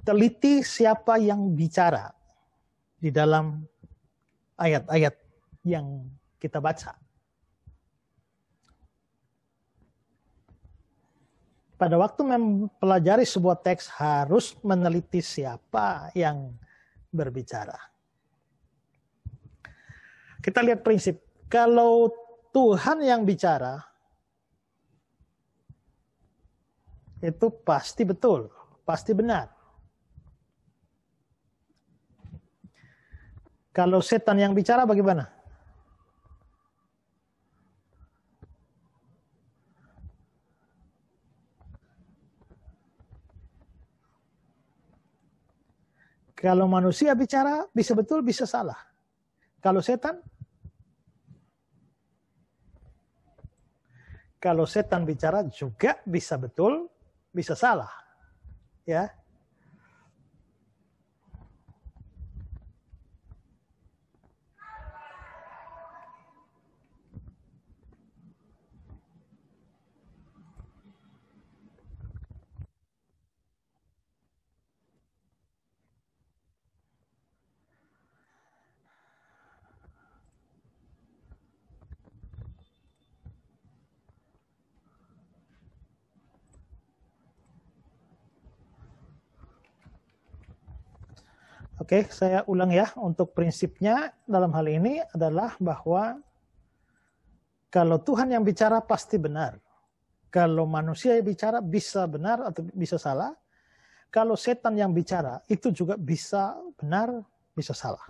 teliti siapa yang bicara di dalam ayat-ayat yang kita baca. Pada waktu mempelajari sebuah teks harus meneliti siapa yang berbicara. Kita lihat prinsip. Kalau Tuhan yang bicara, itu pasti betul, pasti benar. Kalau setan yang bicara bagaimana? Kalau manusia bicara, bisa betul, bisa salah. Kalau setan bicara juga bisa betul, bisa salah. Ya. Oke, saya ulang ya. Untuk prinsipnya dalam hal ini adalah bahwa kalau Tuhan yang bicara pasti benar. Kalau manusia yang bicara bisa benar atau bisa salah. Kalau setan yang bicara itu juga bisa benar, bisa salah.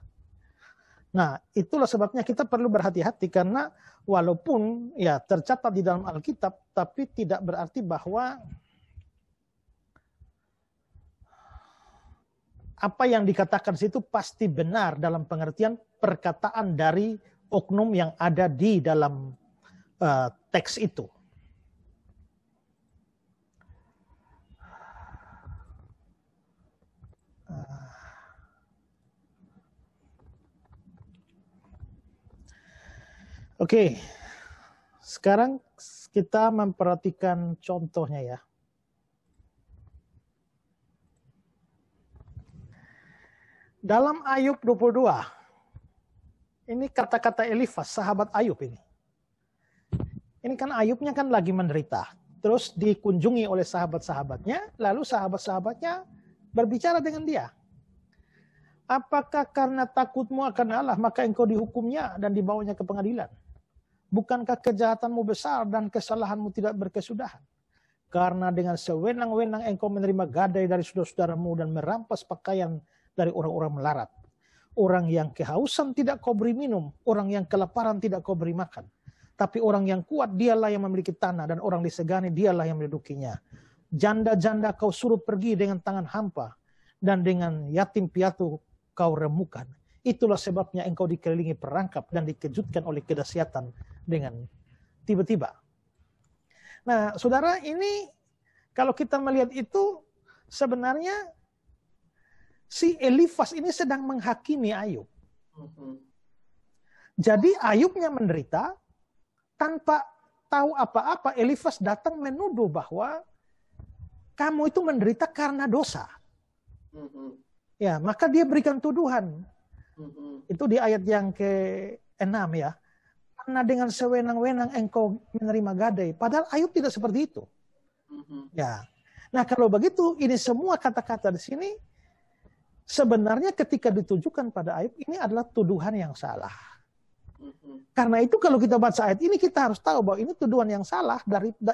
Nah, itulah sebabnya kita perlu berhati-hati karena walaupun ya tercatat di dalam Alkitab, tapi tidak berarti bahwa apa yang dikatakan situ pasti benar dalam pengertian perkataan dari oknum yang ada di dalam teks itu. Oke, sekarang kita memperhatikan contohnya ya. Dalam Ayub 22, ini kata-kata Elifas, sahabat Ayub ini. Ini kan Ayubnya kan lagi menderita. Terus dikunjungi oleh sahabat-sahabatnya, lalu sahabat-sahabatnya berbicara dengan dia. Apakah karena takutmu akan Allah, maka engkau dihukumnya dan dibawanya ke pengadilan? Bukankah kejahatanmu besar dan kesalahanmu tidak berkesudahan? Karena dengan sewenang-wenang engkau menerima gadai dari saudara-saudaramu dan merampas pakaian dari orang-orang melarat. Orang yang kehausan tidak kau beri minum, orang yang kelaparan tidak kau beri makan. Tapi orang yang kuat dialah yang memiliki tanah dan orang disegani dialah yang mendudukinya. Janda-janda kau suruh pergi dengan tangan hampa dan dengan yatim piatu kau remukan. Itulah sebabnya engkau dikelilingi perangkap dan dikejutkan oleh kedahsyatan dengan tiba-tiba. Nah, saudara, ini kalau kita melihat itu sebenarnya si Elifas ini sedang menghakimi Ayub. Jadi Ayubnya menderita, tanpa tahu apa-apa Elifas datang menuduh bahwa kamu itu menderita karena dosa. Ya, maka dia berikan tuduhan. Itu di ayat yang ke-6 ya. Karena dengan sewenang-wenang engkau menerima gadai. Padahal Ayub tidak seperti itu. Ya. Nah, kalau begitu ini semua kata-kata di sini sebenarnya ketika ditujukan pada Ayub ini adalah tuduhan yang salah. Karena itu kalau kita baca ayat ini kita harus tahu bahwa ini tuduhan yang salah,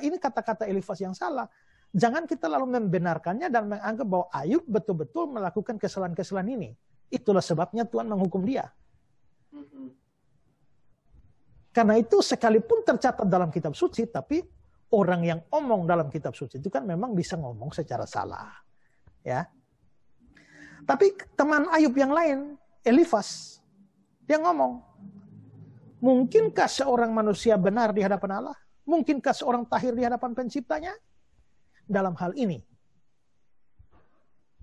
ini kata-kata Elifas yang salah. Jangan kita lalu membenarkannya dan menganggap bahwa Ayub betul-betul melakukan kesalahan-kesalahan ini. Itulah sebabnya Tuhan menghukum dia. Karena itu sekalipun tercatat dalam kitab suci, tapi orang yang omong dalam kitab suci itu kan memang bisa ngomong secara salah. Ya. Tapi teman Ayub yang lain, Elifas, dia ngomong, mungkinkah seorang manusia benar di hadapan Allah? Mungkinkah seorang tahir di hadapan penciptanya? Dalam hal ini,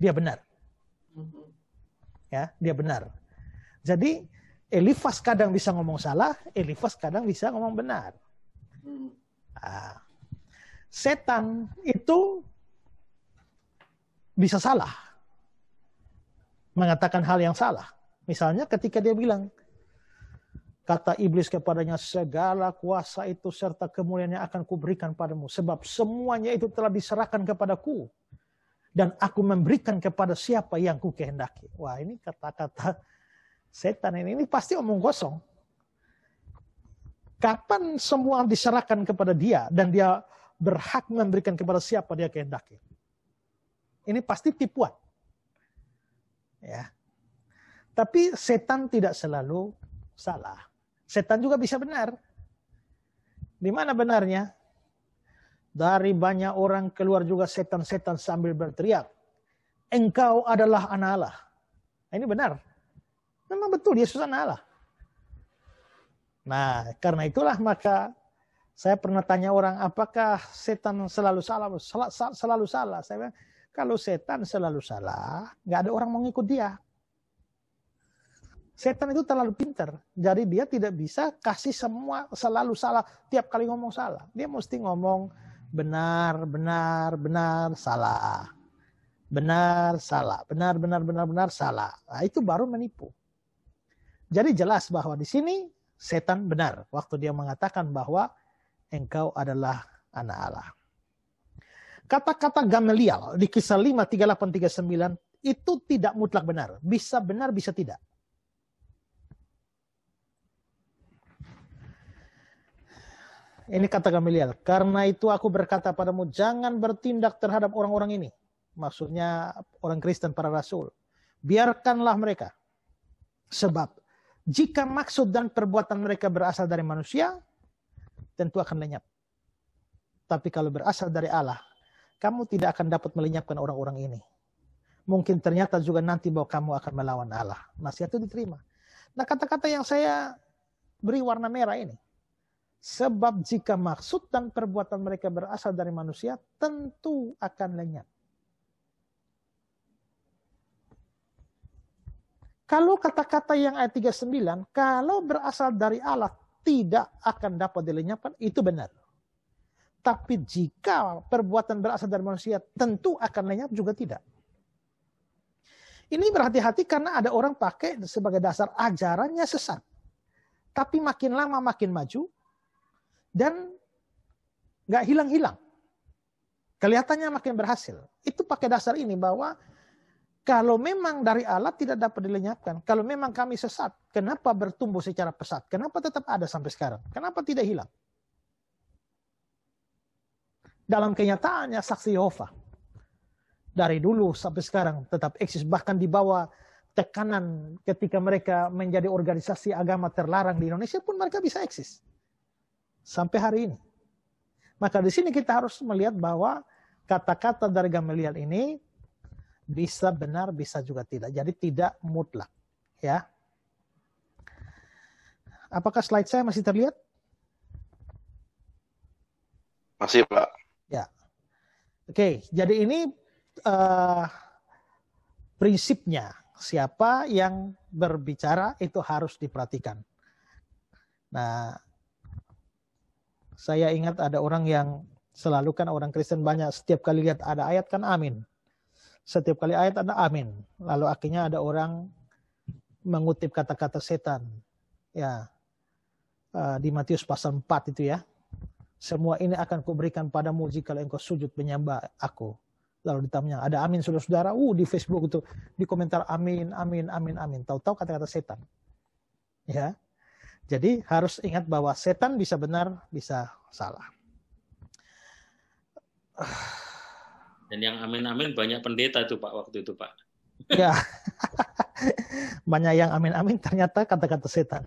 dia benar. Ya, dia benar. Jadi, Elifas kadang bisa ngomong salah, Elifas kadang bisa ngomong benar. Nah, setan itu bisa salah. mengatakan hal yang salah. Misalnya ketika dia bilang, kata iblis kepadanya, segala kuasa itu serta kemuliaan yang akan kuberikan padamu. Sebab semuanya itu telah diserahkan kepadaku. Dan aku memberikan kepada siapa yang ku kehendaki. Wah, ini kata-kata setan ini pasti omong kosong. Kapan semua diserahkan kepada dia dan dia berhak memberikan kepada siapa dia kehendaki. Ini pasti tipuan. Ya. Tapi setan tidak selalu salah. Setan juga bisa benar. Di mana benarnya? Dari banyak orang keluar juga setan-setan sambil berteriak, engkau adalah anak Allah. Ini benar. Memang betul Yesus anak Allah. Nah, karena itulah maka saya pernah tanya orang, apakah setan selalu salah? Selalu salah. Saya bilang, kalau setan selalu salah, nggak ada orang mau ngikut dia. Setan itu terlalu pintar. Jadi dia tidak bisa kasih semua selalu salah. Tiap kali ngomong salah. Dia mesti ngomong benar, salah. Benar, salah. Benar, salah. Nah, itu baru menipu. Jadi jelas bahwa di sini setan benar. Waktu dia mengatakan bahwa engkau adalah anak Allah. Kata-kata Gamaliel di Kisah 5, 38, 39 itu tidak mutlak benar. Bisa benar, bisa tidak. Ini kata Gamaliel, karena itu aku berkata padamu, jangan bertindak terhadap orang-orang ini. Maksudnya orang Kristen, para rasul. Biarkanlah mereka. Sebab jika maksud dan perbuatan mereka berasal dari manusia, tentu akan lenyap. Tapi kalau berasal dari Allah, kamu tidak akan dapat melenyapkan orang-orang ini. Mungkin ternyata juga nanti bahwa kamu akan melawan Allah. Nasihat itu diterima. Nah, kata-kata yang saya beri warna merah ini. Sebab jika maksud dan perbuatan mereka berasal dari manusia, tentu akan lenyap. Kalau kata-kata yang ayat 39, kalau berasal dari Allah tidak akan dapat dilenyapkan, itu benar. Tapi jika perbuatan berasal dari manusia, tentu akan lenyap juga tidak. Ini berhati-hati karena ada orang pakai sebagai dasar ajarannya sesat. Tapi makin lama makin maju, dan nggak hilang-hilang. Kelihatannya makin berhasil. Itu pakai dasar ini bahwa kalau memang dari Allah tidak dapat dilenyapkan. Kalau memang kami sesat, kenapa bertumbuh secara pesat? Kenapa tetap ada sampai sekarang? Kenapa tidak hilang? Dalam kenyataannya saksi Yehova dari dulu sampai sekarang tetap eksis. Bahkan di bawah tekanan ketika mereka menjadi organisasi agama terlarang di Indonesia pun mereka bisa eksis. Sampai hari ini. Maka di sini kita harus melihat bahwa kata-kata dari Gamaliel ini bisa benar, bisa juga tidak. Jadi tidak mutlak. Ya. Apakah slide saya masih terlihat? Masih, Pak. Ya. Oke, jadi ini prinsipnya. Siapa yang berbicara itu harus diperhatikan. Nah, saya ingat ada orang yang selalu kan orang Kristen banyak setiap kali lihat ada ayat kan amin. Setiap kali ayat ada amin. Lalu akhirnya ada orang mengutip kata-kata setan. Ya. Di Matius pasal 4 itu ya. Semua ini akan kuberikan padamu jika engkau sujud menyembah aku. Lalu ditanya ada amin saudara-saudara. Di Facebook itu di komentar amin, amin, amin, amin. Tahu-tahu kata-kata setan. Ya. Jadi harus ingat bahwa setan bisa benar, bisa salah. Dan yang amin-amin banyak pendeta itu Pak waktu itu Pak. Ya, banyak yang amin-amin ternyata kata-kata setan.